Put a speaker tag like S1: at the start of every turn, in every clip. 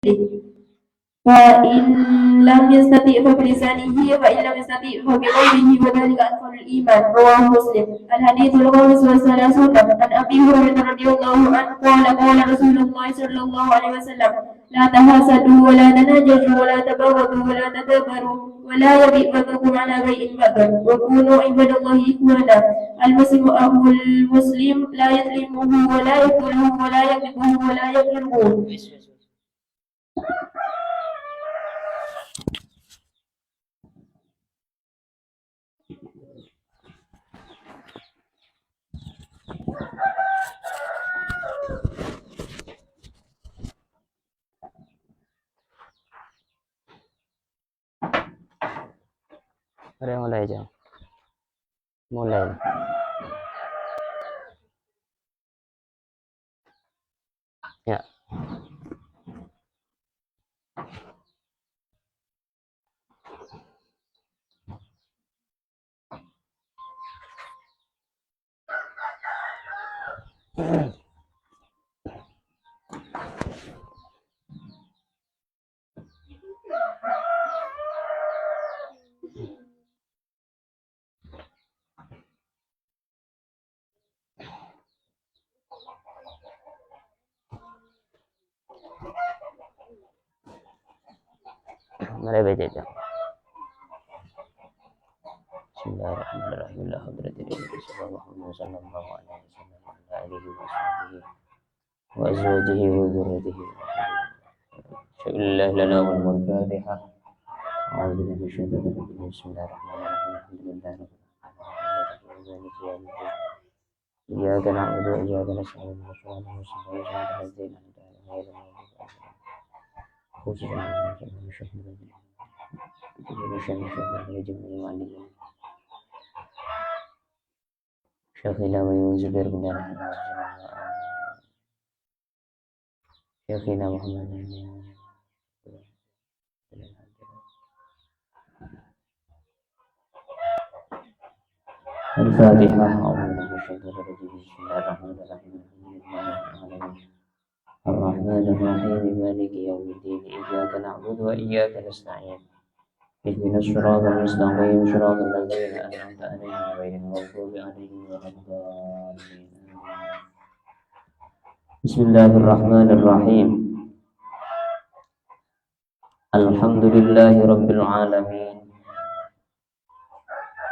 S1: فإن لم يستطع فبلسانه فإن لم يستطع فبقلبه وذلك أدخل الإيمان. رواه مسلم. الحديث الخامس والثلاثون عن أبي هريرة رضي الله عنه قال قال رسول الله صلى الله عليه وسلم لا تحاسدوا ولا تناجشوا ولا تبغضوا ولا تدابروا ولا يبيع بعضكم على بيع بعضا وكونوا عباد الله إخوانا. المسلم أخو المسلم لا يظلمه ولا يخذله ولا يكذبه ولا يغيره.
S2: Mulai aja. Mulai. Ya. Mulai baca aja. Bismillahirrahmanirrahim. La haula wala quwwata illa billah. وأزواجه وذريته شاء لنا والفاتحة. أعوذ بالله من الشيطان الرجيم. بسم الله الرحمن الرحيم. الحمد لله رب العالمين. إياك نعبد وإياك نستعين. صراط المستقيم صراط الذين أنعمت عليهم غير المغضوب عليهم شيخنا ويوزبر بن شيخنا محمد الفاتحة. أعوذ بالله من الشيطان الرجيم. بسم الله الرحمن الرحيم. الرحمن الرحيم مالك يوم الدين. إياك نعبد وإياك نستعين. اهدنا الصراط المستقيم صراط الذين أنعمت عليهم غير المغضوب عليهم ولا الضالين. بسم الله الرحمن الرحيم. الحمد لله رب العالمين.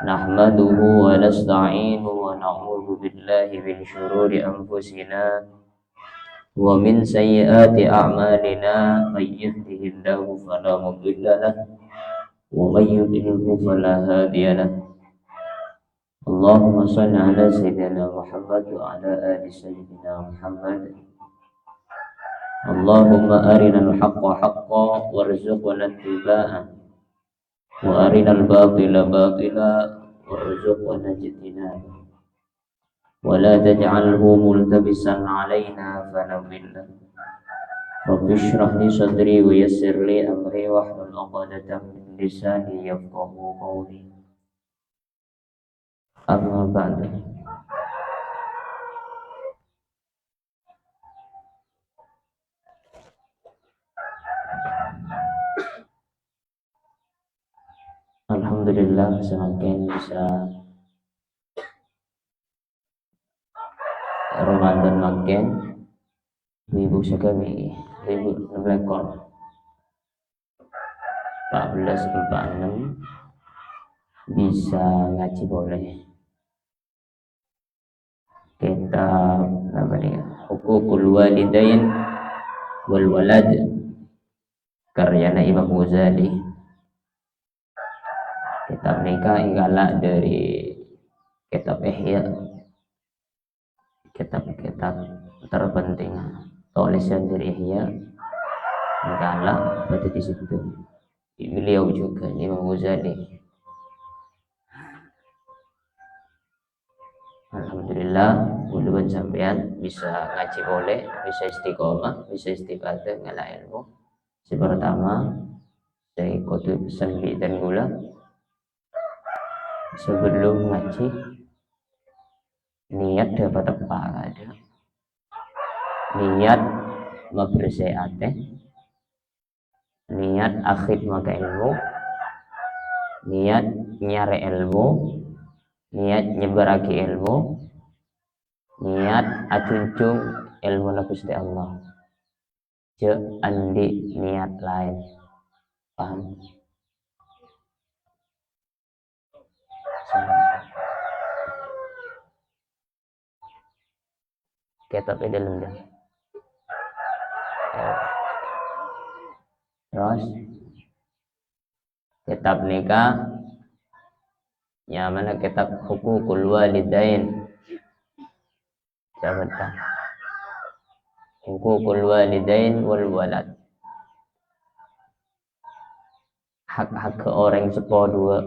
S2: نحمده ونستعينه ونعوذ بالله من شرور أنفسنا ومن سيئات أعمالنا. من يهده الله فلا مضل له ومن يضلل فلا هادي له. اللهم صل على سيدنا محمد وعلى آل سيدنا محمد. اللهم أرنا الحق حقا وارزقنا اتباعه وأرنا الباطل باطلا وارزقنا اجتنابه ولا تجعله ملتبسا علينا فنضل. رب اشرح لي صدري ويسر لي أمري واحلل عقدة من لساني يفقهوا قولي. أما بعد. Alhamdulillah semakin bisa Ramadan makin ibu sekali ibu melekor 1446 bisa ngaji boleh. Kita namanya Hukukul Walidain wal Walad karyana Imam Ghazali. Kitab nikah inggalak dari kitab Ihya, kitab-kitab terpenting tulisan dari Ihya inggalak pada di situ. Beliau juga Imam Ghazali. Alhamdulillah, mudah-mudahan sampean bisa ngaji boleh, bisa istiqomah, bisa istiqadah ngalak ilmu. Pertama, saya ikut sembi dan gula. Sebelum ngaji niat dapat apa ada niat membersih hati niat akhid maka ilmu, niat nyari ilmu, niat nyebarake ilmu, niat acunjung ilmu na Gusti Allah. Je andi niat lain. Paham? Kitabnya dalam dia. Terus kitab nikah, yang mana kitab hukukul walidain. Jabatan hukukul walidain wal walad. Hak-hak ke orang sepodua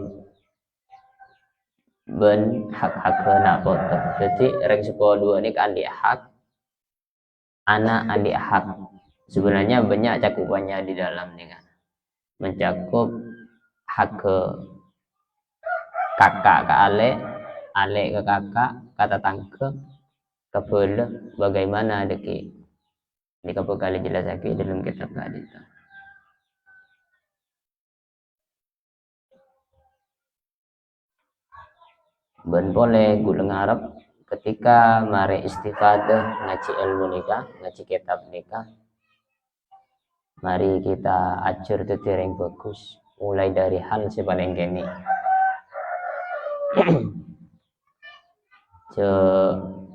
S2: ben hak-hak ke nak foto. Jadi orang sepodua ini kan dia hak, anak adik hak. Sebenarnya banyak cakupannya di dalam ini kan. Mencakup hak ke kakak ke ale ke kakak, kata tangke ke bela, bagaimana deki ini kapal kali jelas lagi dalam kitab tadi itu. Ben boleh gula ngarep ketika mari istifadah ngaji ilmu nikah, ngaji kitab nikah. Mari kita ajar tetir yang bagus, mulai dari hal sepaling gini. Ce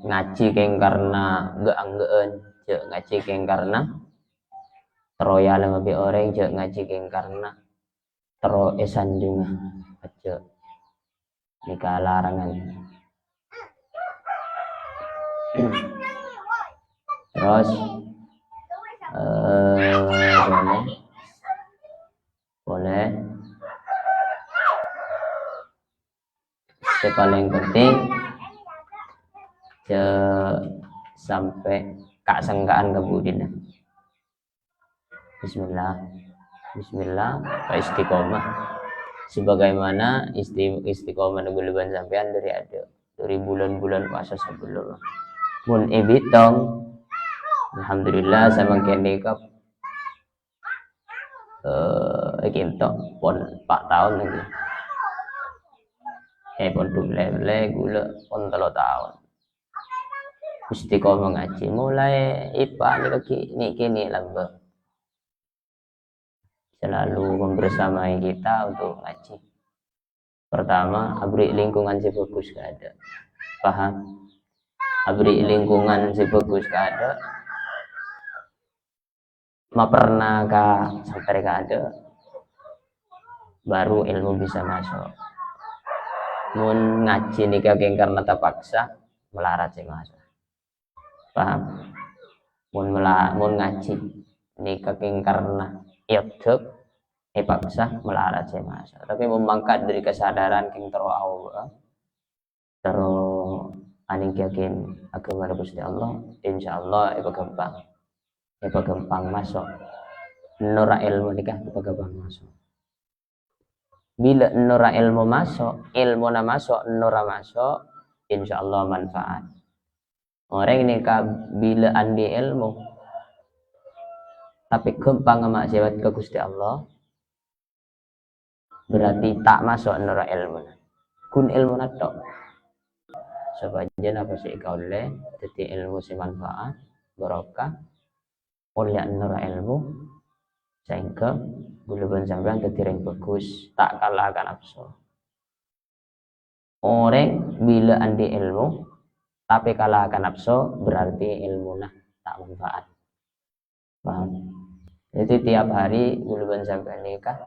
S2: ngaji keng karena geanggeun, ce ngaji keng karena teroya lebih orang, ce ngaji keng karena tero esan juga, ce nikah larangan. Terus boleh yang paling penting sampai kak sengkaan kebudina. Bismillah istiqomah sebagaimana istiqomah nuguluban sampean dari bulan-bulan puasa sebelum mun ibitong alhamdulillah sama kene kap kinto pon 4 tahun lagi pon dule gula pon 3 tahun istiqomah ngaji mulai ipa ni kini lamba selalu membersamai kita untuk ngaji. Pertama, abri lingkungan si bagus ada. Paham? Abri lingkungan si bagus ada. Ma pernah ka sampai ada. Baru ilmu bisa masuk. Mun ngaji nikah geng karena terpaksa melarat si masuk. Paham? Mun ngaji nikah geng karena iadab paksa melarat saya masa tapi memangkat dari kesadaran yang terlalu aning yakin agama Gusti Allah insyaallah iba gampang masuk nura ilmu nikah iba gampang masuk bila nura ilmu masuk ilmu na masuk nura masuk insyaallah manfaat orang nikah bila andi ilmu tapi gampang maksiat ke Gusti Allah berarti tak masuk nura ilmu kun ilmu nato sebagian apa sih kau le jadi ilmu si manfaat barokah oleh nura ilmu sehingga buluban sampean jadi yang bagus tak kalah akan nafsu orang bila andi ilmu tapi kalah akan nafsu berarti ilmu nah tak manfaat. Paham? Jadi tiap hari buluban sampai nikah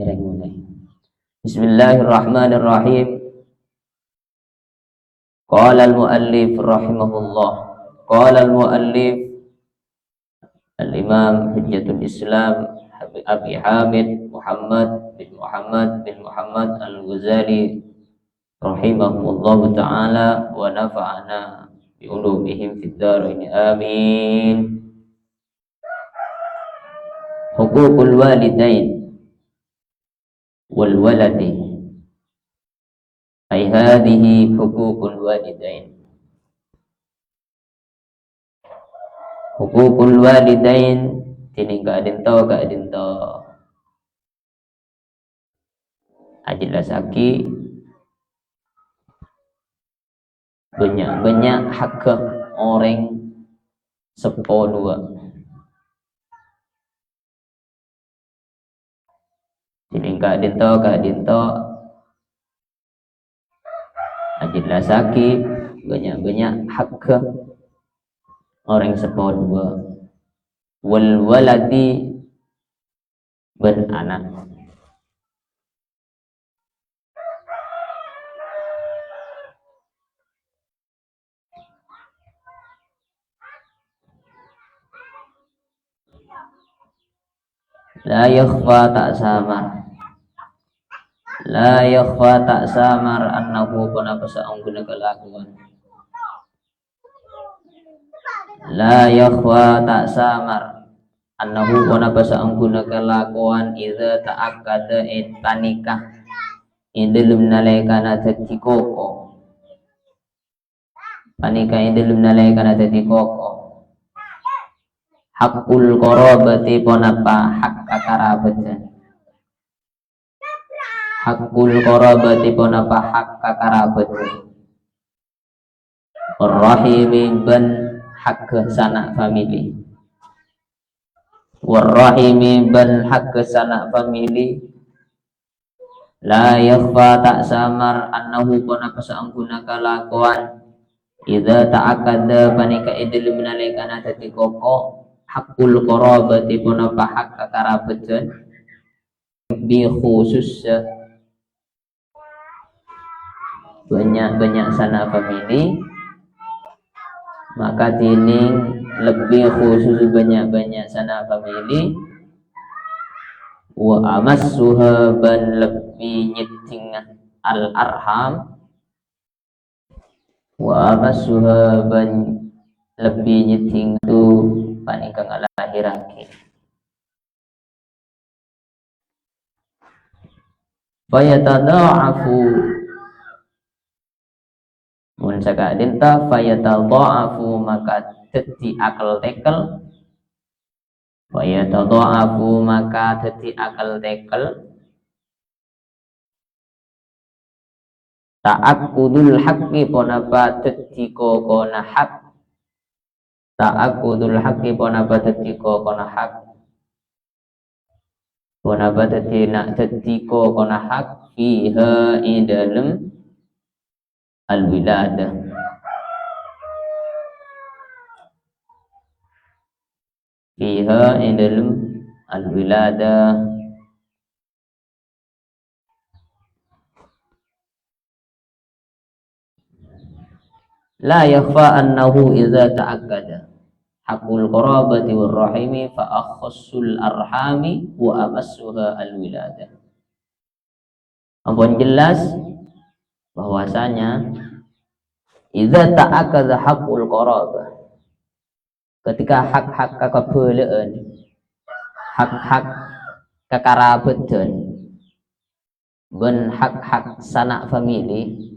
S2: mulai. Bismillahirrahmanirrahim. Qala al-muallif rahimahullah. Qala al-muallif al-imam Hujjatul Islam Abi Hamid Muhammad bin Muhammad al-Ghazali rahimahullah ta'ala wa nafa'ana bi'ulumihim fid dharain amin. Hukukul walidain wal waladi ay hadhihi hukukul walidain hukukul walidain tining ka adinto ajelasaki banyak hak orang sepodua tining ka adinto ajelasaki banyak hak orang sepodua wal waladi beranak la yakhfa tak samar annahu kana pasaang guna kelakuan la yakhfa tak samar annahu kana pasaang guna kelakuan idza ta'akkada tanikah indalum nalaikana dadi koko panika indalum nalaikana dadi koko hakul qarabati ponapa hak kakarabatan hakul qarabati ponapa hak kakarabatan warrahimi ban hak sanak famili warrahimi ban hak sanak famili la yakhfa tak samar annahu ponapa saangguna kalakuan idza ta'akkada panika idil minalaikana dadi koko hakul qarabati punapa hak kakarabatan bi khusus banyak sana famili maka tining lebih khusus banyak sana famili wa amassuha ban lebih nyeting al arham wa amassuha ban lebih nyeting tu panikang alahirake fayatada'afu mun saka dinta fayatada'afu maka dadi akal tekel fayatada'afu maka dadi akal tekel ta'akkudul haqqi ponapa dadi kokona hak ta'akkudul haqqi ponapa dadi kokona hak ponapa dadi nak dadi kokona hak fiha idalem al-wiladah fiha idalem al-wiladah la yakhfa annahu idza ta'akkada hakul qarabati war rahimi fa akhassul arhami wa amassuha al-wiladah. Ampun jelas bahwasanya idza ta'akkada hakul qarabah ketika hak-hak kakabeuleun hak-hak kakarabatan ben hak-hak sanak famili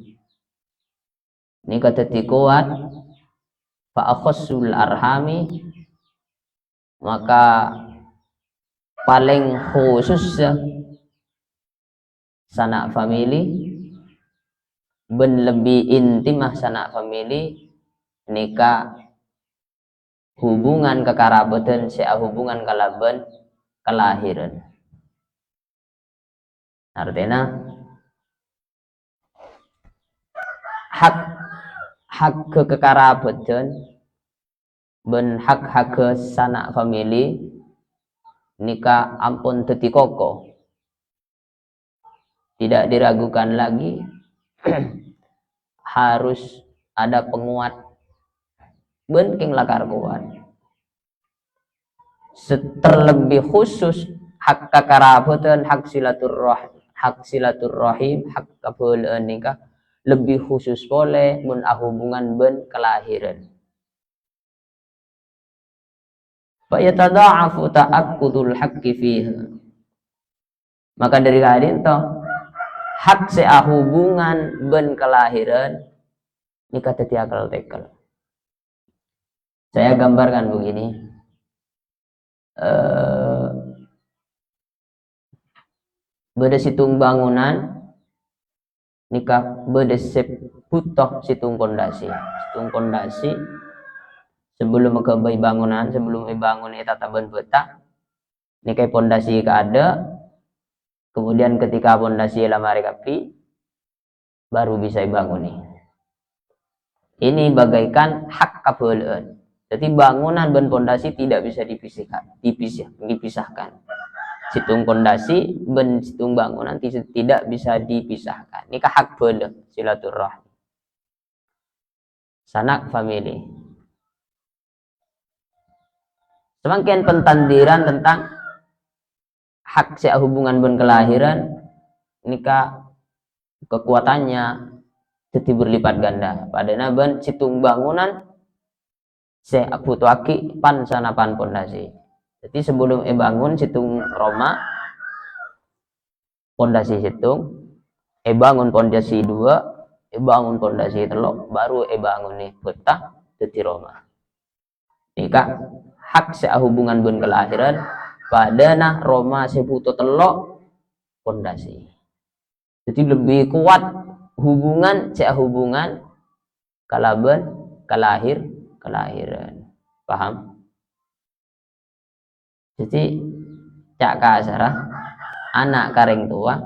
S2: ini kata kuat fa akhassul arhami maka paling khusus sanak famili ben lebih intimah sanak famili nikah hubungan kekarabatan sea hubungan kalaban kelahiran artinya hak kekerabatan ben hak ke sanak famili nikah ampun teti koko tidak diragukan lagi harus ada penguat ben king lakar kuat terlebih khusus hak kekerabatan hak silaturrahim hak kabeuleun nikah lebih khusus boleh mun hubungan ben kelahiran. Fa yatada'afu ta'akkudul haqqi fiha. Maka dari kadin toh hak sea hubungan ben kelahiran nikah teti akal tekel. Saya gambarkan begini. Beda situng bangunan nikah beda seputoh situng pondasi. Situng pondasi sebelum ke bangunan, sebelum bangun eta taban beta nikah pondasi ka ada. Kemudian ketika pondasi lamari kapi baru bisa bangun nih. Ini bagaikan hak kabeuleun. Jadi bangunan dan pondasi tidak bisa dipisahkan. Situng pondasi ben situng bangunan tidak bisa dipisahkan. Ini hak beuleuh silaturahmi. Sanak family. Semakin pentandiran tentang hak hubungan ben kelahiran nikah kekuatannya jadi berlipat ganda. Padahal ben situng bangunan butuh pan sanapan pondasi. Jadi sebelum bangun situng Roma pondasi situng, bangun pondasi 2, bangun pondasi 3, baru bangun nih betah jadi Roma. Nikah hak hubungan ben kelahiran padana Roma sebuto telok pondasi. Jadi lebih kuat hubungan kalaben kelahiran. Paham? Jadi cak kasarah anak kareng tua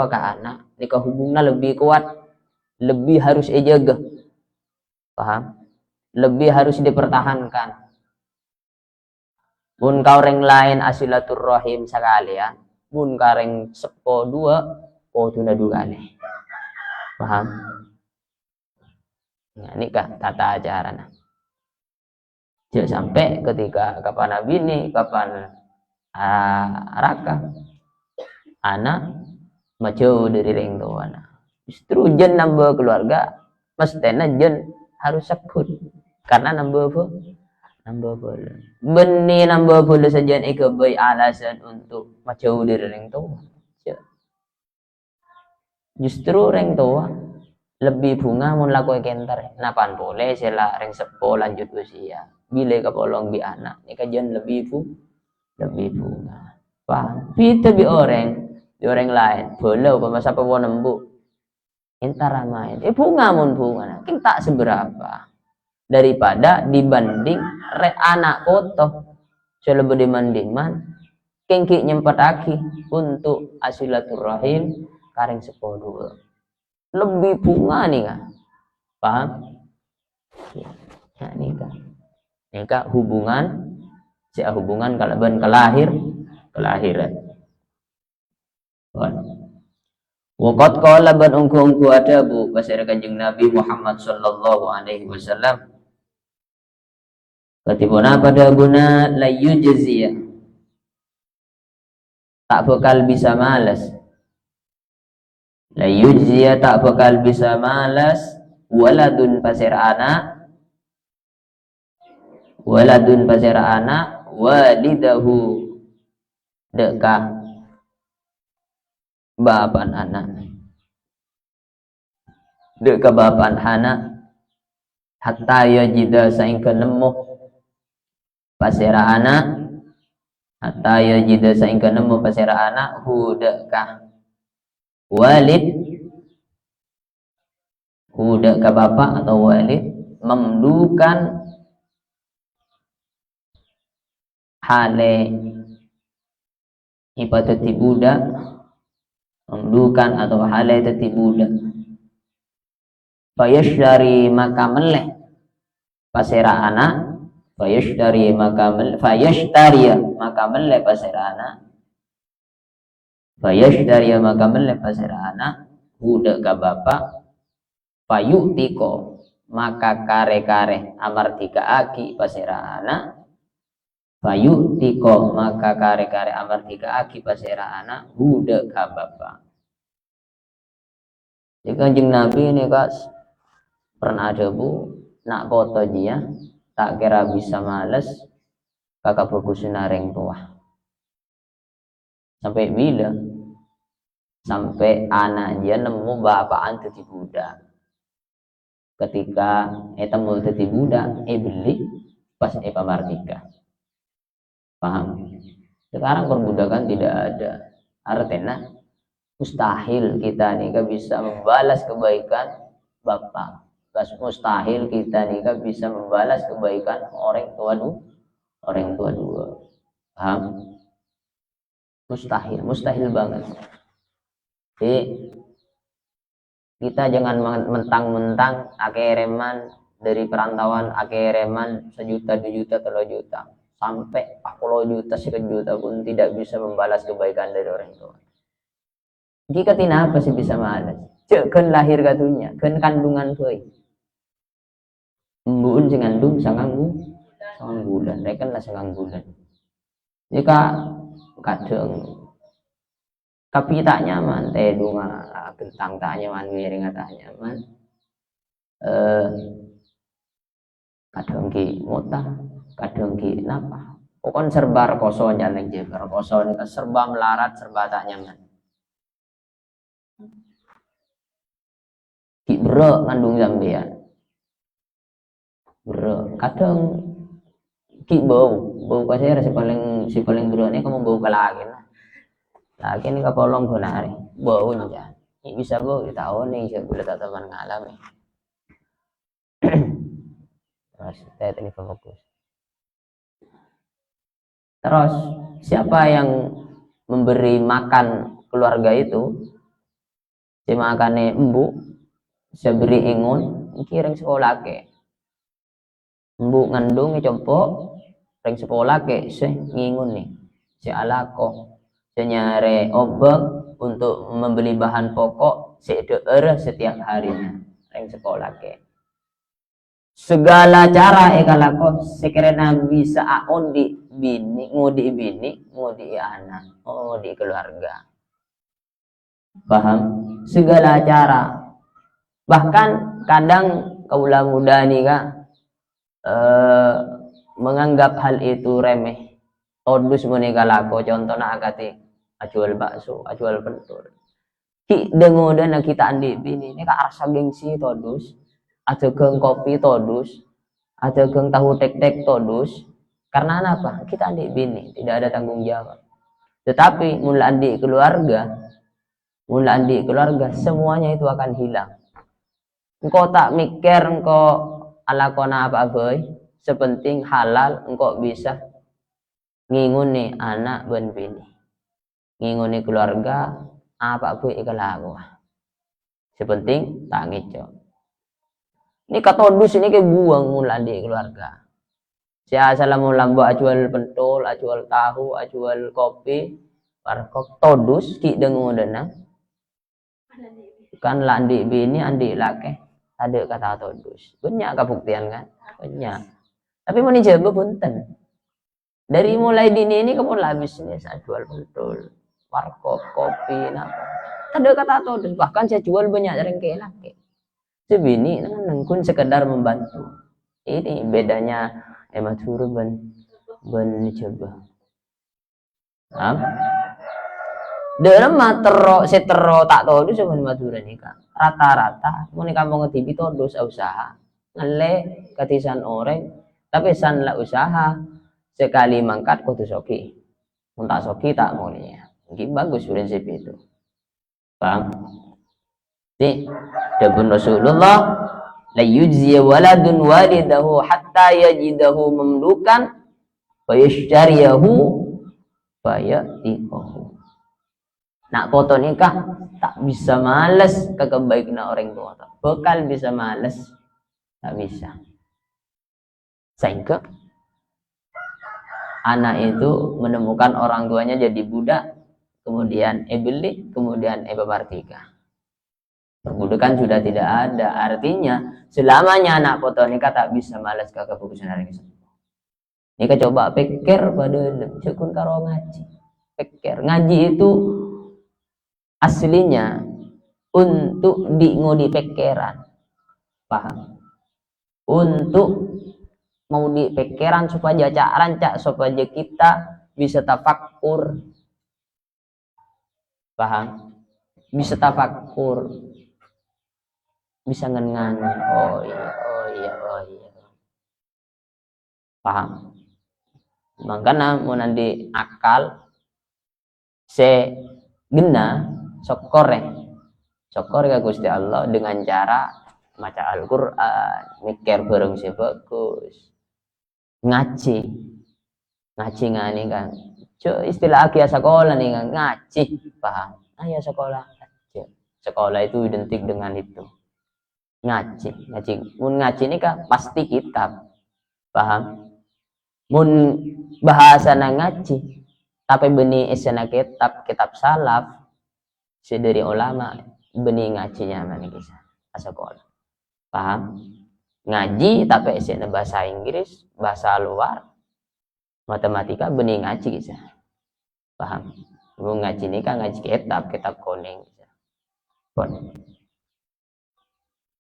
S2: ke anak nikah hubungan lebih kuat, lebih harus jaga. Paham? Lebih harus dipertahankan. Mun kareng lain asilaturrahim sekalian, mun kareng sepo 2 tuna dugane. Paham? Nah, nikah tata acara nah. Jangan sampai ketika kapan bini, kapan raka anak majauh dari ring tua. Justru jen nambah keluarga mestinya jen harus sekut karena nambah boleh. Benih nambah boleh saja ikabai alasan untuk majauh dari ring tua. Justru ring tua lebih bunga mun laku kenter. Napan boleh sila ring sepo lanjut usia. Bila kapolong bi anak, ni kajian lebih bunga. Paham? Kita bi orang lain, boleh masa pawo nembu. Entar ramai. Bunga king tak seberapa daripada dibanding anak kotoh. Lebih dimandiman, king ki nyempataki untuk asilaturrahim kareng sepo 2. Lebih bunga nih kan? Paham? Ya, nikah hubungan kalau ben kelahiran. Waqad qala ban ungku ada bu pasir Kanjeng Nabi Muhammad sallallahu alaihi wasallam. Katibuna pada guna la yujziya. Tak bakal bisa malas. La yujziya tak bakal bisa malas waladun pasir anak walidahu dekah bapan anak hatta yajida saingka nemu pasira anak hu dekah bapak atau walid memdukan hale ibadati budak memdukan atau hale tati budak fayashdari maka meleh pasera anak fayashdari maka meleh pasera anak budak ka bapak fayutiko maka kare-kare amartika aki pasera anak fayutiko maka kare-kare amartika aki pasera anak budak ka bapak. Jadi Kanjeng Nabi ini kas pernah ada bu nak foto dia tak kira bisa males kakak bagus nareng tua sampai bila sampai anak dia nemu bapaan jadi budak ketika eta mau tadi budak beli pas pamartika. Paham? Sekarang perbudakan tidak ada. Artinya mustahil kita nih bisa membalas kebaikan bapak. Mustahil kita nih bisa membalas kebaikan orang tua dua. Paham? Mustahil banget. Jadi kita jangan mentang-mentang akereman dari perantauan, akereman 1 juta, 2 juta, 3 juta, sampai 40 juta, 1 juta pun tidak bisa membalas kebaikan dari orang tua. Jika tidak apa sih bisa malas? Cek kan lahir katunya, kan kandungan tuh. Mbuun sing ngandung sangang bulan, mereka lah sangang bulan. Jika kadang kapita nyaman, dunga kentang tak nyaman, miring tak nyaman. Kadang ki mota, kadang ki napa. Pokoknya serba rekoso jalan jeber, rekoso ini serba melarat, serba tak nyaman. Ki bro ngandung sampean. Bro, kadang ki bau pasir si paling bro ini kamu bau kelagin lah. Lagi ini kapolong gunari, bau aja. Ini bisa bau kita tahu nih, saya boleh teman ngalami. Terus saya tadi fokus. Terus siapa yang memberi makan keluarga itu? Si makannya embu, saya beri ingun, kirim sekolah ke. Embu ngandung compok, ring sekolah ke, si ngingun nih, si alako. Nyari obat untuk membeli bahan pokok setiap harinya yang sekolah ke segala cara ekalako sekiranya bisa ngudi bini ngudi anak ngudi keluarga. Paham? Segala cara, bahkan kadang kaula muda nih kak menganggap hal itu remeh. Todus menika lako contohnya akati ajual bakso, ajual pentul. Ki dengodan kita andi bini ini kak rasa gengsi todus, ada geng kopi todus, ada geng tahu tek-tek todus. Karena apa? Kita andi bini, tidak ada tanggung jawab. Tetapi mulai andi keluarga, semuanya itu akan hilang. Engkau tak mikir engkau ala kona apa boy, sepenting halal engkau bisa nginguni anak dan bini. Nginguni keluarga apa pun ikalaku sepenting tak ngeco ini katodus ini ke buang mulai di keluarga saya salamu lambo ajual pentol ajual tahu ajual kopi warkop todus ki dengu dana kan landi bini andi lake ada kata todus banyak kabuktian kan banyak tapi mau dicoba punten dari mulai dini ini kamu lah bisnis ajual pentol warkop, kopi, ada kata todus, bahkan saya jual banyak rengke laki. Sebini nangkun sekedar membantu. Ini bedanya ematur ben coba. Dalam matero setero tak todus sama ematur ini kak. Rata-rata mau nih kamu ngetibi todus usaha. Ngele katisan orang, tapi san lah usaha sekali mangkat kudu soki. Muntak soki tak mau nih. Mungkin bagus prinsip itu. Paham? Jadi, dabun Rasulullah la yujziya waladun walidahu hatta yajidahu mamlukan wa yashtariyahu fa ya'tiqahu. Nak foto nikah tak bisa males ke kebaikan orang tua. Bekal bisa males, tak bisa. Sehingga anak itu menemukan orang tuanya jadi budak, kemudian beli, kemudian pamartika. Perbudakan sudah tidak ada. Artinya selamanya anak foto nikah tak bisa malas ke keputusan hari ini. Nikah coba pikir pada cekun karo ngaji. Pikir ngaji itu aslinya untuk ngudi pikiran. Paham? Untuk mau di pikiran supaya rancak supaya kita bisa tafakkur. Paham? Bisa tafakur. bisa ngengan. Oh iya. Paham? Makanya mau nanti akal se gena sokore ka Gusti Allah dengan cara maca Al-Qur'an, mikir bareng si bagus, ngaji ngani kan. Istilah akhir sekolah nih kan, ngaji, paham? Ayo sekolah aja. Sekolah itu identik dengan itu. Ngaji. Mun ngaji ini kan pasti kitab. Paham? Mun bahasa ngaji, tapi benih esena kitab salaf si dari ulama benih ngajinya mana kisah sekolah. Paham? Ngaji tapi esena bahasa Inggris, bahasa luar, matematika benih ngaji kisah. Paham? Mun ngaji ini kan ngaji kitab kuning kisah. Pon.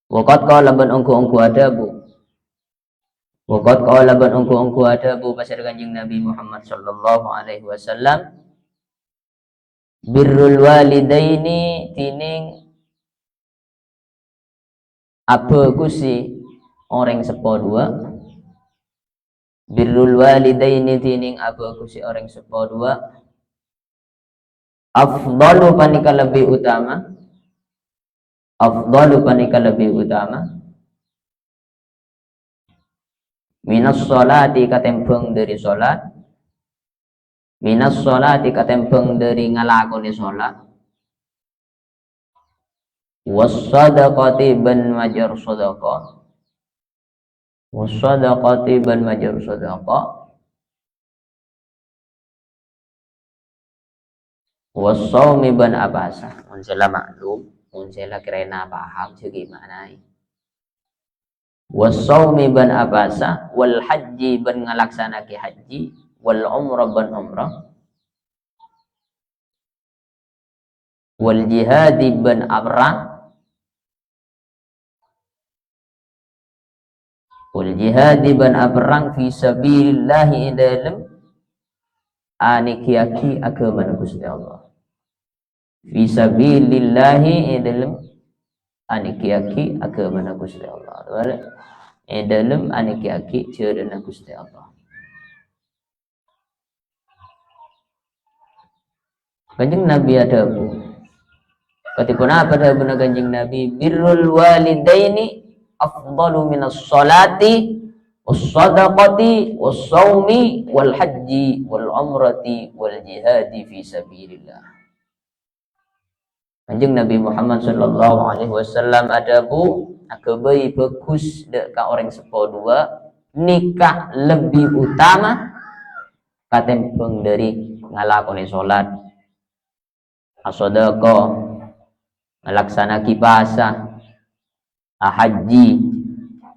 S2: Waqat qala ban ungku adabu. Waqat qala ban ungku adabu pasar Kanjeng Nabi Muhammad sallallahu alaihi wasallam birrul walidaini tining apa kusi orang sepo dua. Birrul walidaini tining apa kusi orang sepo dua. Afdalu panika lebih utama. Minas sholati katempeng dari sholat. Minas sholati katempeng dari ngalakoni sholat. Was-sadaqati ban majar sadaqah. Was-sadaqati ban majar sadaqah. Was-shaumi ban abasa. Unsela maklum, unsela kirena paham gimana ini. Was-shaumi ban abasa wal haji ban ngalaksanake haji wal umrah ban umrah wal jihadi ban abrang wal jihadi ban abrang fi sabilillahi dalam anikiaki agama Gusti Allah. Fi sabilillahi dalam anikiaki agama Gusti Allah. Dalam anikiaki cerana Gusti Allah. Kanjeng Nabi ada bu. Ketika apa ada benar Kanjeng Nabi birrul walidaini afdalu minas salati was-sadaqati was-shaumi wal haji wal umrati wal jihadi fi sabilillah. Kanjeng Nabi Muhammad sallallahu alaihi wasallam ada bu akabai bagus deka orang sepo dua nikah lebih utama katempeng dari ngalakoni salat as-sadaqah ngalaksana kibasa haji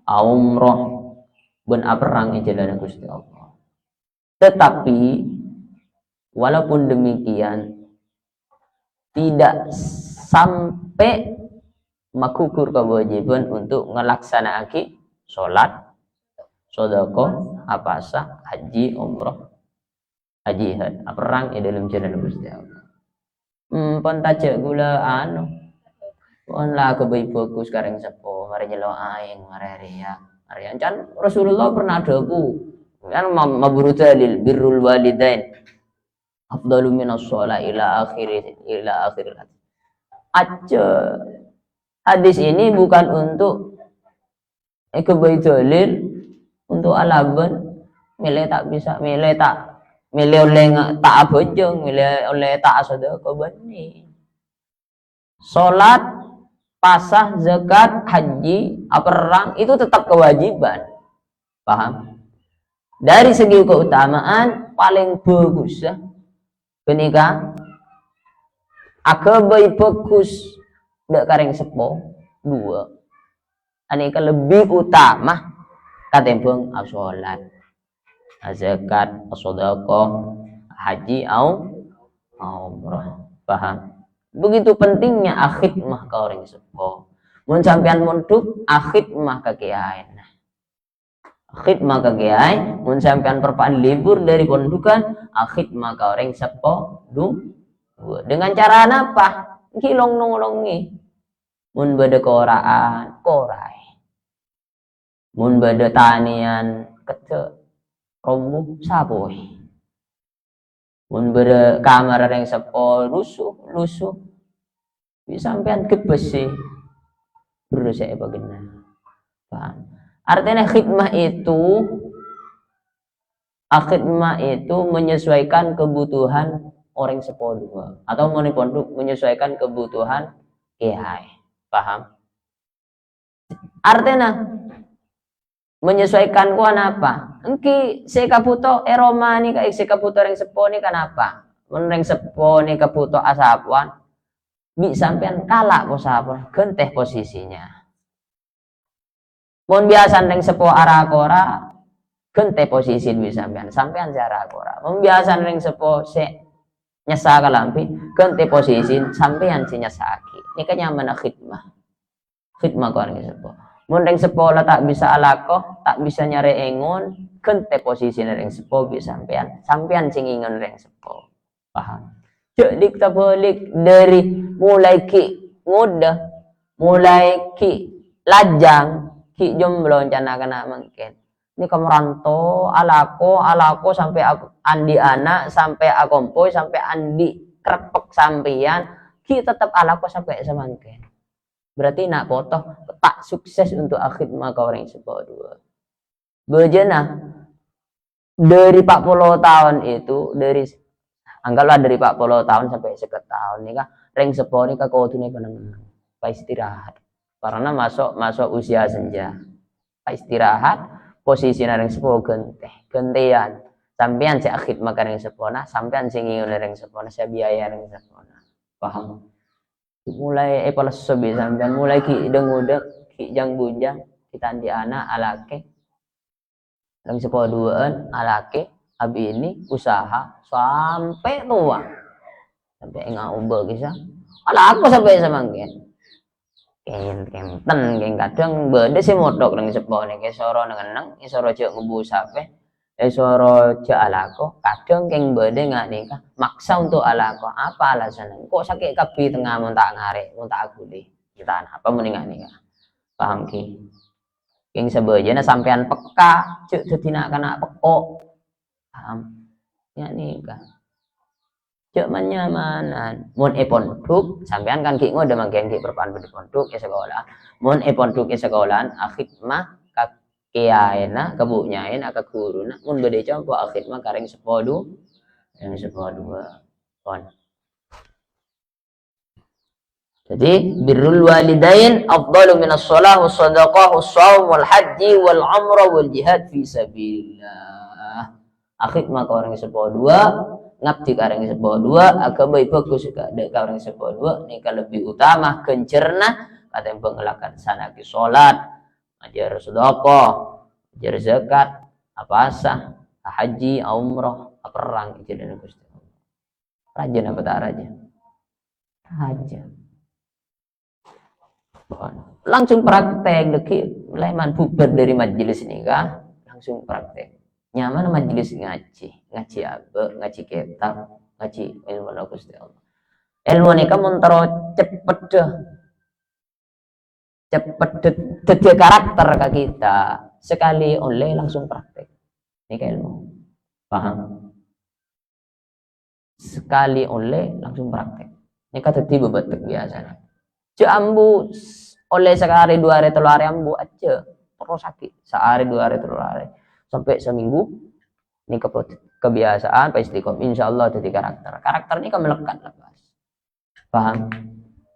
S2: umrah ben aperang jalan Gusti Allah. Tetapi walaupun demikian tidak sampai makukur kewajiban untuk ngelaksanakan sholat, sedekah, apasa, haji, umrah, jihad, perang dalam jalan Gusti Allah. Pon tajak gula pon lah kebaik fokus kareng sepo, mari nyelo aing, mari ria. Can Rasulullah pernah dawu kan maburu dalil birrul walidain afdalu minas shalah ila akhir aja. Hadis ini bukan untuk kebaik dalil untuk alaban milih tak bisa milih oleh tak bojong milih oleh tak sedekah bani salat pasah zakat haji perang itu tetap kewajiban. Paham? Dari segi keutamaan paling bagus ya kenika akabai bagus dak kareng sepo dua aneka lebih utama katempeng sholat zakat sedekah haji umrah. Paham? Begitu pentingnya akhidmah ka orang sepo. Mun sampean mondok akhidmah ka kiai. Akhidmah ka kiai, mun sampean perpaan libur dari pondukan akhidmah ka orang sepo dua. Dengan cara apa? Kilong nolongi. mun bade koraan korai, mun bade tanian kete rombong saboi, mun bade kamar yang sepo lusuh bisa sampean kebesi berusaha bagaimana, paham? Artinya khidmah itu menyesuaikan kebutuhan orang sepodua atau moniponduk menyesuaikan kebutuhan kiai, paham? Artinya menyesuaikan ku apa? Engki sekaputo eroma ni ka sekaputo orang sepo ni kenapa? Orang sepo ni kaputo asapuan bi sampean kalah po sapon genteh posisinya. Mun biasa orang sepo arakora gente posisi duit sampean cara kora membiasan ring sepo se nyesa kalampi gente posisi sampean si nyesaki ini kan nyaman khidmah kau ring sepo mun ring sepo lah tak bisa alako tak bisa nyari engon gente posisi ring sepo bisa sampean cingingan ring sepo, paham? Jadi kita balik dari mulai ki muda mulai ki lajang ki jomblo cana kena mungkin ini kemeranto alako sampai aku andi anak sampai akompoy sampai andi krepek sampean kita tetap alako sampai semangkin berarti nak potoh tak sukses untuk khidmah kau orang sebuah dua bejana dari 40 tahun itu dari anggaplah dari 40 tahun sampai 1 tahun nih kah ring sepo nih kah kau tuh nih benar-benar istirahat karena masuk usia senja istirahat posisi nareng sepo gentean sampean si khidmah kareng sepona sampean sing ngingun nareng sepona saya biaya nareng sepona, paham? Mulai epalas sobi sampean mulai ki dengudek ki jang bujang kita andi anak alake nareng sepo duaan alake abi ini usaha sampai tua sampai enggak ubah kisah ala aku sampai semangkin kenten kadang beda sih modok nang sepo nih soro nang soro cek ngebu sape soro cek alako kadang keng beda nggak nih maksa untuk alako apa alasannya kok sakit kapi tengah montak ngare montak aku deh kita apa mendingan nih paham ki keng sebejana sampean peka cek tetina kena pekok paham ya nih cek manyamanan mun ponduk sampean kan ki ngode mangken ki perpan di ponduk ya sekolah mun ponduk ya sekolahan khidmah ka kiaena kebunyain ka guruna mun bede coba khidmah kareng sepodu yang sepodua pon jadi birrul walidain afdalu minas shalah was shadaqah was shaum wal haji wal umrah wal jihad fi sabilillah khidmah kareng sepodua ngabdi kareng sebuah dua agama bagus juga ada kareng sebuah dua ini lebih utama kencerna kata yang pengelakan sanaki sholat ajar sedekah ajar zakat apa sah haji umrah perang itu dan Gusti raja apa tak raja langsung praktek deki leman bubar dari majelis nikah langsung praktek nyaman majelis ngaji apa ngaji kitab ngaji ilmu Gusti Allah ilmu nika montoro cepet dadi karakter ke kita sekali oleh langsung praktek nika ilmu paham sekali oleh langsung praktek nika dadi bebetek biasanya jambu oleh sekali 2 hari 3 hari ambu aja terus sakit sehari 2 hari 3 hari sampai seminggu ini kebiasaan istiqomah insyaallah jadi karakter ini kan melekat lepas paham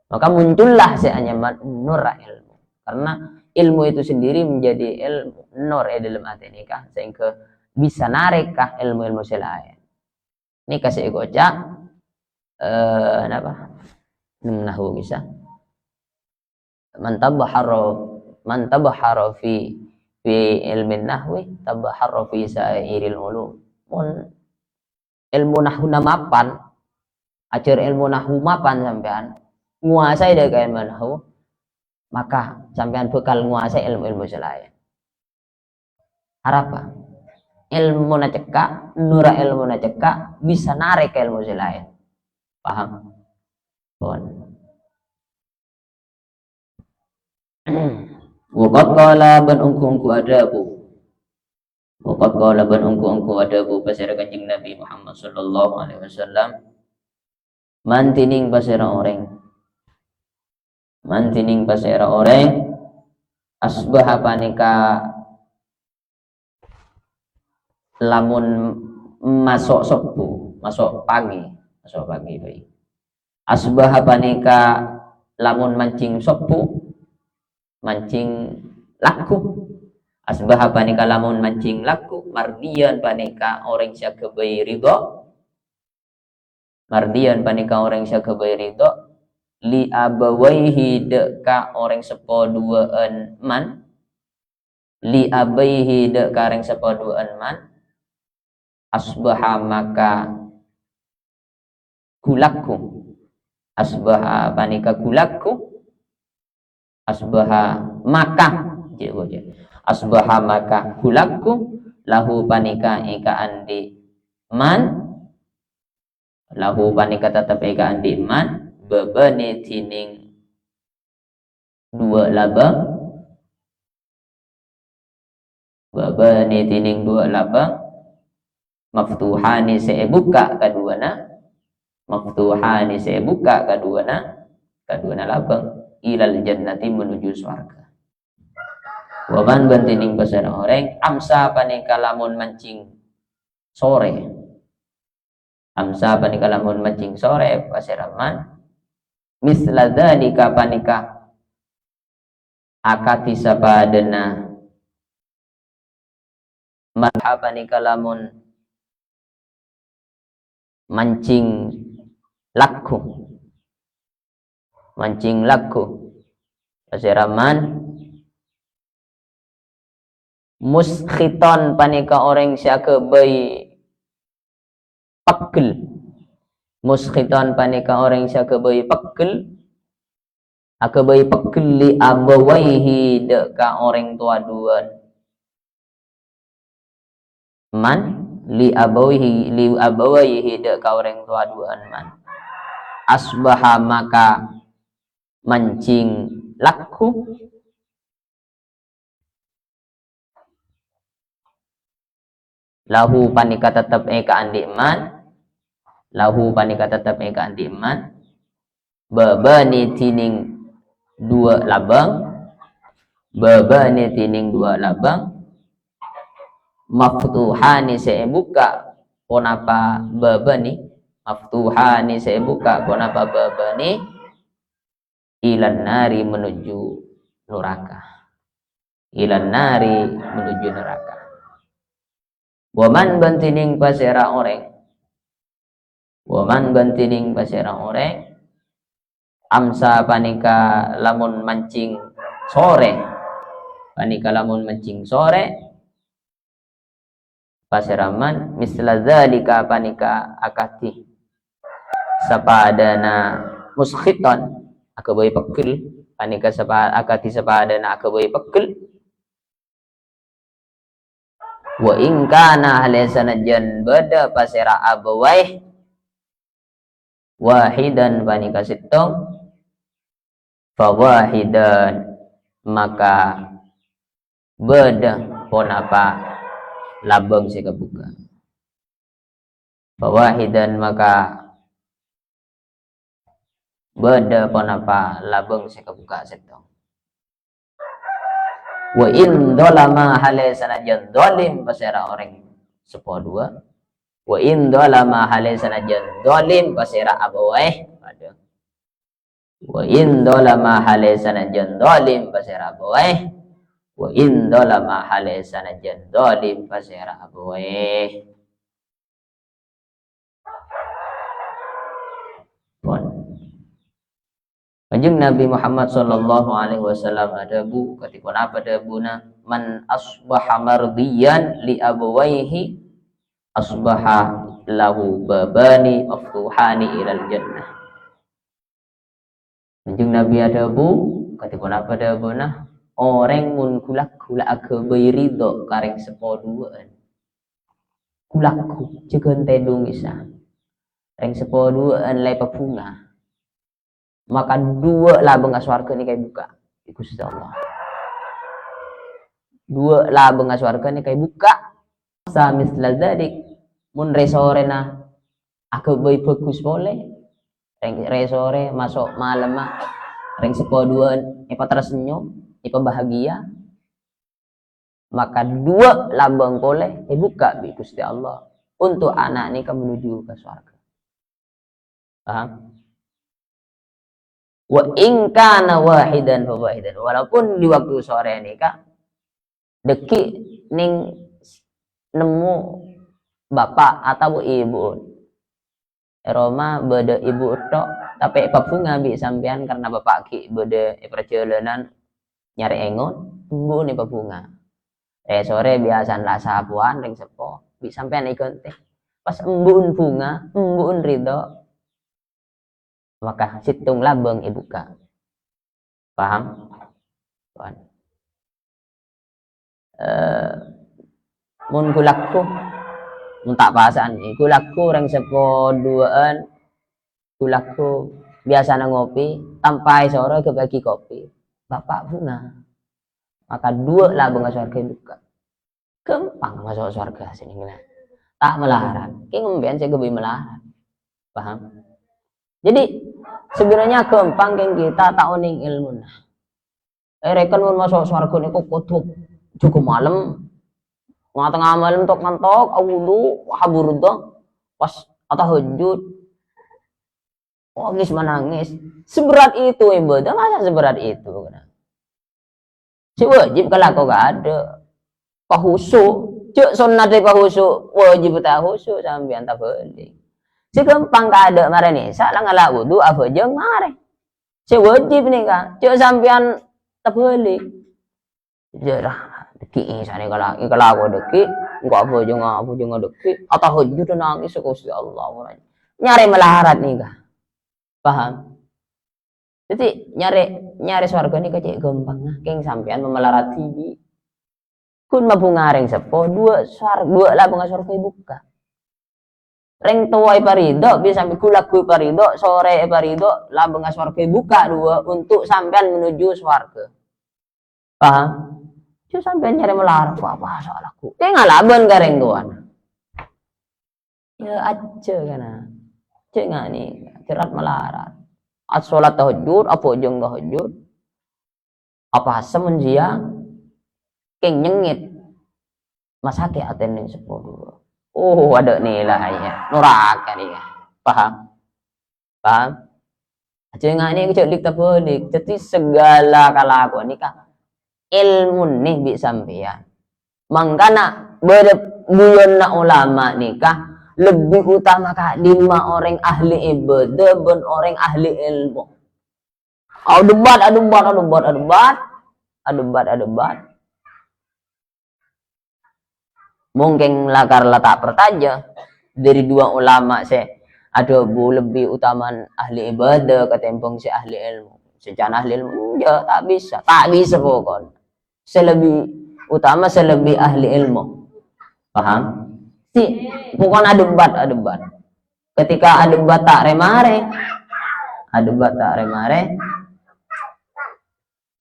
S2: maka muncullah seanyaman nur ilmu karena ilmu itu sendiri menjadi ilmu nur dalam hati nikah sehingga bisa narik kah ilmu selain ini kasih gocak apa nahu bisa man tabahara fi ilmin nahwi tabaharra fi sairil ulum mun ilmu nahwu mapan ajar ilmu nahwu mapan sampean nguasai dari ilmu nahwu maka sampean bakal nguasai ilmu selain harapa ilmu na cekak nura ilmu na cekak bisa narik ilmu selain paham bon Waqad qala ban ungku adabu. Waqad qala ban ungku adabu pasira Kanjeng Nabi Muhammad sallallahu alaihi wasallam. Mantining pasira orang. Mantining pasira orang asbaha panika lamun masuk sepu, masuk pagi baik. Asbaha panika lamun mancing sepu, mancing laku. Asbaha panika lamun mancing laku, mardian panika orang sia kebai ridho. Mardian panika orang sia kebai ridho li abawaihi deka orang sepo duaan man. Li abaihi deka orang sepo duaan man. Asbaha maka kulaku. Asbaha panika kulaku. Asbaha maka asbaha maka kulaku lahu panika ika andi man. Lahu panika tetap ika andi man bebani tining dua labang. Bebani tining dua labang maftuhani sebuka kaduana. Maftuhani sebuka kaduana labang ilal jannati menuju surga. Waman bantining pasara orang amsa panika lamun mancing sore. Amsa panika lamun mancing sore pasiraman misla dzalika panika akati sapadena marha panika lamun mancing laku. Mancing laku pasiraman muskhiton panika orang siaka bayi pekil. Muskhiton panika orang siaka bayi pekil. Aka bayi pekil li abawaihi deka orang tua duan man. Li abawaihi deka orang tua duan man. Asbaha maka mancing laku. Lahu panika tetap eka andi man. Lahu panika tetap eka andi man. Babani tining dua labang. Babani tining dua labang. Maftuhani sebuka ponapa babani. Maftuhani sebuka ponapa babani ilan nari menuju neraka. Ilan nari menuju neraka. Waman bantining pasera orang. Waman bantining pasera orang. Amsa panika lamun mancing sore. Panika lamun mancing sore. Paseraman misla dzalika panika akati sapadana muskhiton akabai pekil. Panika akati sapadana akabai pekil. Wa in kana halisanajan bada pasera abawaih wahidan panika sittong fa wahidan maka beda ponapa labang si kebuka. Fa wahidan maka beda ponapa labang si kebuka sittong. Wa in dolama hale sanajan dolim pasera orang sepo dua. Wa in dolama hale sanajan dolim pasera abawaih ada. Wa in dolama hale sanajan dolim pasera abawaih. Wa in dolama hale sanajan dolim pasera abawaih. Kanjeng Nabi Muhammad sallallahu alaihi wasallam adabu ketika apa adabuna man asbaha mardiyan li abawaihi asbaha lahu babani maftuhani ilal jannah. Kanjeng Nabi adabu ketika apa adabuna orang mun kulak akabai ridho kareng sepoduan. Kulakku cekeun tedung isa. Reng sepoduan lai papunga. Maka dua labang aswarga ni kay buka. Gusti Allah. Dua labeng aswarga ni kay buka samis lazadik mun resore na aku boy bagus boleh resore masuk malam mah ring sepoduan ipa tersenyum ipa bahagia maka dua labeng boleh buka bi Gusti Allah untuk anak nikah menuju ke surga. Paham? Wa in kana wahidan fa wahidan, walaupun di waktu sore nikah deki ning nemu bapak atau ibu Roma beda ibu tok tapi bunga bi sampean karena bapak ki beda perjalanan nyari engon tunggu nih bunga sore biasa lah sapuan ring sepo bi sampean ikon teh pas embun bunga embun ridho maka situng labeng ibuka. Paham? Paham. Mun kulakku mun tak pasan kulakku ring sepo duaan kulakku biasa ngopi sampai sore kebagi kopi bapak bunga maka dua labeng surga buka gampang masuk surga sini tak melarat ki ngombean saya gebi melarat. Paham? Jadi sebenarnya gampang yang kita tahu ning ilmu nah rekan mun masuk surga niku kudu cukup malam tengah malam tok mantok awudu haburdo pas tahajud nangis menangis seberat itu ibadah masa seberat itu si wajib kalau kau gak ada pahusu cek sunnah dari pahusu wajib tahusu sampai anta beli si gampang gak ada marah nih salah ngalah wudu apa jeng marah si wajib nih kan cek sampean tabeli jarah deki sana kalau aku deki enggak apa jeng deki atau hujud nangis Gusti Allah nyari melarat nih kan. Paham? Jadi nyari swarga nih kecik gampang nah keng sampean memelarat tibi kun mabunga ring sepo dua labeng swarga buka ring tuwa parido bisa sampai kulaku parido sore parido labeng swarga buka dua untuk sampean menuju swarga. Paham? Cuma sampean nyari melarat apa salahku kayak ngalaban gareng tuan ya aja kana cek nggak nih cerat melarat sholat tahajud apa jeng tahajud apa semenjia keng nyengit masake aten ning sepuluh ada nilainya neraka nih paham aja nggak nih cek lik tabelik jadi segala kalakuan nikah ilmu nih bi sampean mangkana berbuyon na ulama nikah lebih utama kah 5 orang ahli ibadah dan orang ahli ilmu. Debat. Mungkin lakar letak pertaja dari 2 ulama ada lebih utama ahli ibadah ketimbang si ahli ilmu. Secara ahli ilmu ya tak bisa pokoknya. Selebih utama selebih ahli ilmu. Paham? Bukan adebat ketika adebat tak remare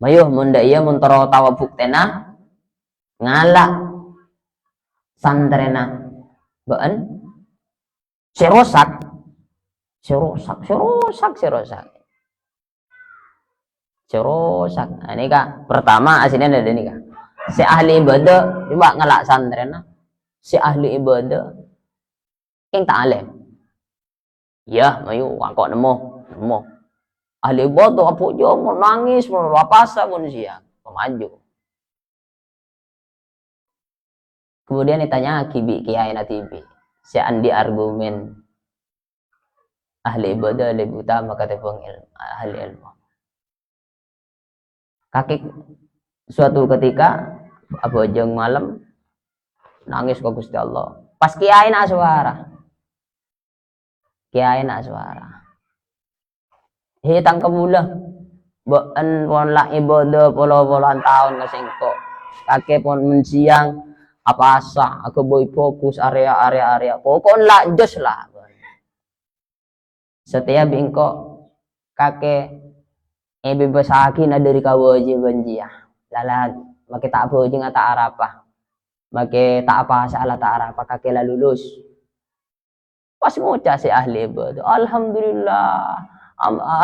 S2: mayuh munda iya muntoro tawa buktena ngalak santrena baan serosak ini kak pertama aslinya ada ini kak si ahli ibadah coba ngalak santrena si ahli ibadah yang tak alim ya mayu kok nemu ahli ibadah apa jo mau nangis mau apa pun siang pemaju kemudian ditanya kiai natibi si andi argumen ahli ibadah lebih utama kata ahli ilmu kaki suatu ketika apa jeng malam nangis ke Gusti Allah pas kiai nak suara hitang kemulah baan pon lah ibadah puluh-puluhan tahun kesengko kakek pon mensiang apa asa aku boy fokus area pokok lah jos lah setiap bingko kakek bebasaki na dari kewajiban dia. Lala make tak boji nga tak arapa. Make tak apa salah tak arapa kakela lulus. Pas ngucap si ahli ibadah, alhamdulillah.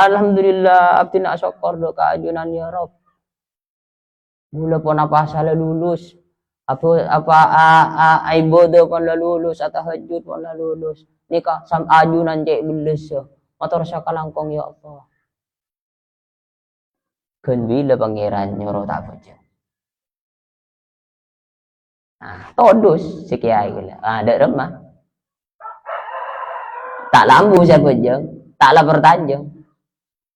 S2: Alhamdulillah abdi nak syukur do kaajunan ya Rob. Mula pun apa salah lulus. Apa ibadah pun lah lulus atau tahajud pun lah lulus. Nikah sam ajunan cek beles. Motor sakalangkong ya Allah. Kan bila pangeran nyuruh tak baca. Todus si kiai gila. Ada remah. Tak lambu siapa jeng, taklah bertanjung.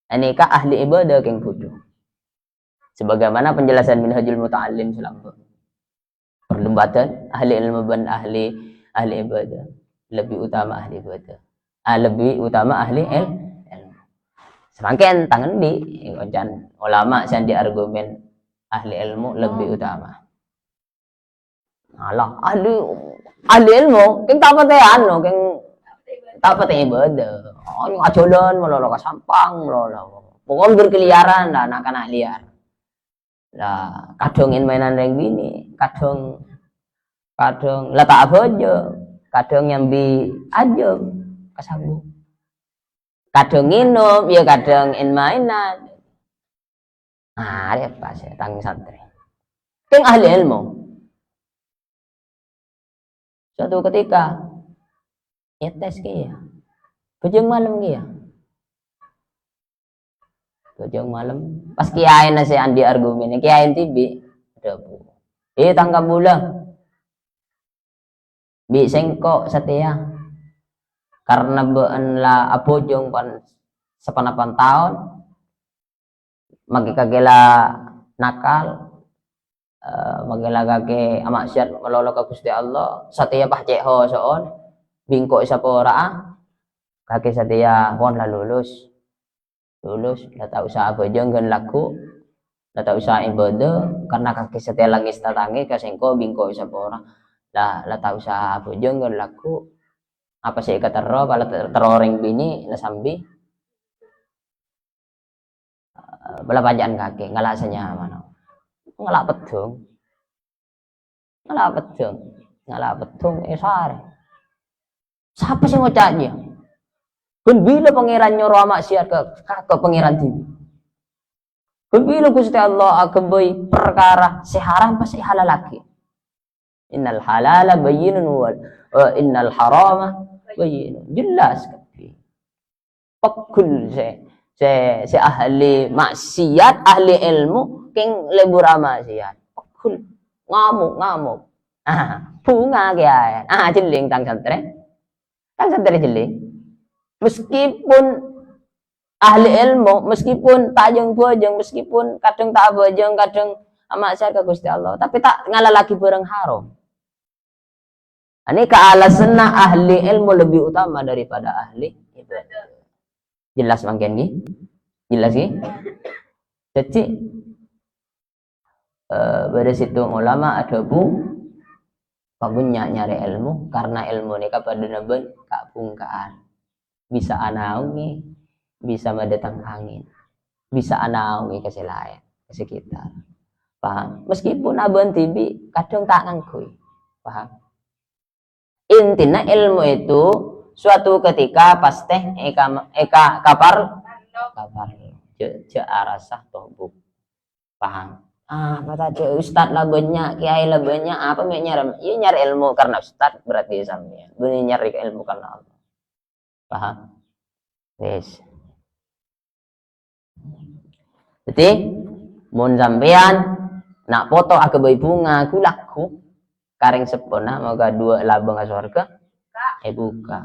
S2: Ini kah ahli ibadah yang bodoh. Sebagaimana penjelasan Minhajul Muta'allim selama perdebatan ahli ilmu dan ahli ibadah lebih utama ahli ibadah. Lebih utama ahli ilmu. Semakin tangan di dan ulama yang di argumen ahli ilmu lebih utama. Alah ahli ilmu, keng tak pati anu, keng tak pati ibadah. Ngajolan melolo ka sampang melolo. Pokoknya berkeliaran lah anak-anak liar. Lah kadungin mainan reng bini, kadung lah tak bojo, kadung nyambi aja kasambung. Kadung nginum, ya kadung mainan. Repah sih tang santri. Keng ahli ilmu. Suatu ketika tes kia. Bujung malam kia. Bujung malam. Pas kiai nasi andi argumen. Kiai tibi. Tangkap bulan. Bi sengkok setia. Karena beanlah abojong pan sepanapan tahun. Magi kagela nakal. Magila kage amaksiat melolo ka Gusti Allah. Setia pacek ho soon. Bingkok isa pora. Kaki setia pon lah lulus, lah tak usah apa jangan laku, lah tak usah ibadah karena kaki setia langis tatangi kasengko bingko isa pora, lah tak usah apa jangan laku, apa sih kata roh kalau teroreng bini lah sambi, bela pajaan kaki ngalasanya mana, ngalak petung, sare, siapa sih ngocaknya? Kun bila pangeran nyuruh maksiat ke pangeran tibi. Kun bila Gusti Allah akebay perkara seharam pas halal laki. Innal halala bayyinun wa innal harama bayyinun. Jelas kapi. Pakul se ahli maksiat, ahli ilmu king lebur maksiat. Pakul ngamuk. Bunga kaya. Jeling tang santre. Tang santre jeling. Meskipun ahli ilmu, meskipun tajung bojong, meskipun kadang tak bojong, kadang maksiat ke Gusti Allah, tapi tak ngalah lagi barang haram. Ini kealasan ahli ilmu lebih utama daripada ahli ibadah. Jelas mangken nggih? Jelas nggih? Jadi pada situ ulama ada pagunya nyari ilmu karena ilmu ini kapan naben kabungkaan. Bisa anaungi, bisa mendatang angin, bisa anaungi ke selain, ke sekitar. Paham? Meskipun abang tibi kadang tak ngangkui. Paham? Intinya ilmu itu suatu ketika pasti eka kapar je arasah tohbuk. Paham? Kata ce ustad lah banyak, kiai lah banyak, apa nyari? Iya nyari ilmu karena ustad berarti sampean. Bener nyari ilmu karena Allah. Paham? Yes. Jadi, mun sampean nak foto agak bunga aku laku kareng sepona moga dua labang ke surga buka.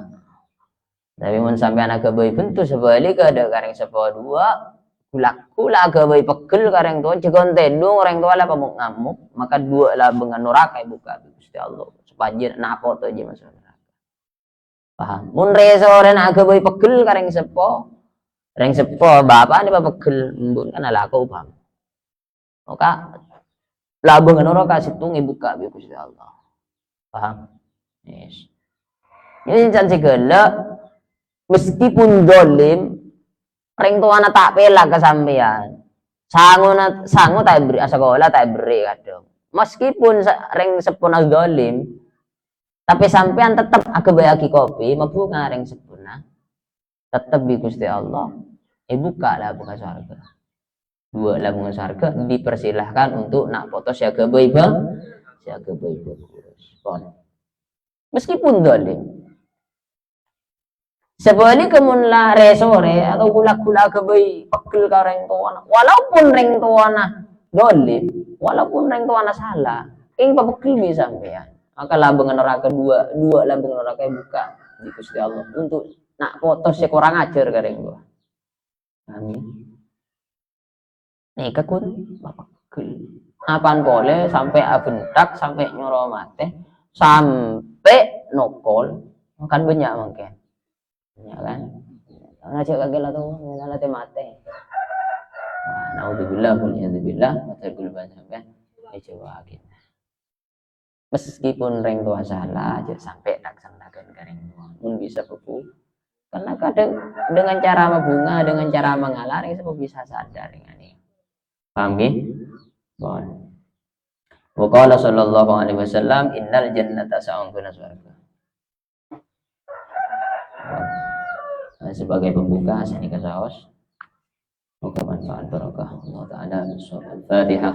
S2: Tapi mun sampean agak bentuk sebalik ada kareng sepo dua laku lah agak pegel kareng tua jegon tendung orang tua lah pamuk ngamuk maka dua labang neraka buka Gusti Allah sepanjir nak foto aja masuk. Paham? Mun resoren agak boy pegel kareng sepo bapak ni pegel mbun kan ala aku paham. Maka labang noro kasih tungi buka bi Gusti Allah. Paham? Yes. Ini can segala meskipun dolim ring tuana tak pelak ke sampean. Sangu tak beri sekolah tak beri kadang. Meskipun ring sepuna dolim, tapi sampean tetap aku bayaki kopi, mabu ring sepuna. Tetap di Gusti Allah. Buka lah bunga surga. Dua lah bunga surga dipersilahkan untuk nak foto siaga baik meskipun dolim. Sebalik kemunlah resore atau gula-gula kebai pegel ka reng tuana. Walaupun reng tuana dolim, walaupun reng tuana salah, ini pegel bisa sampean. Maka labang neraka dua labang neraka buka di Gusti Allah untuk nak foto si kurang ajar ka reng tua. Amin. Nih kakun pegel. Apaan boleh sampai abentak sampai nyoro mate sampai nokol makan banyak mungkin. Ya kan? Karena cek kagak lah tuh, misalnya mate. Nah, naudzubillah, mata gulban sampai coba kita. Meskipun reng tua salah, aja sampai tak sangdakan reng tua pun bisa beku. Karena kadang dengan cara membunga, dengan cara mengalah, reng semua bisa sadar dengan ini. Paham ya? Bon. Wa qala sallallahu alaihi wasallam innal jannata sa'ungkuna surga. Sebagai pembuka saya nikah saos. Moga manfaat barokah Allah taala. Al-Fatihah.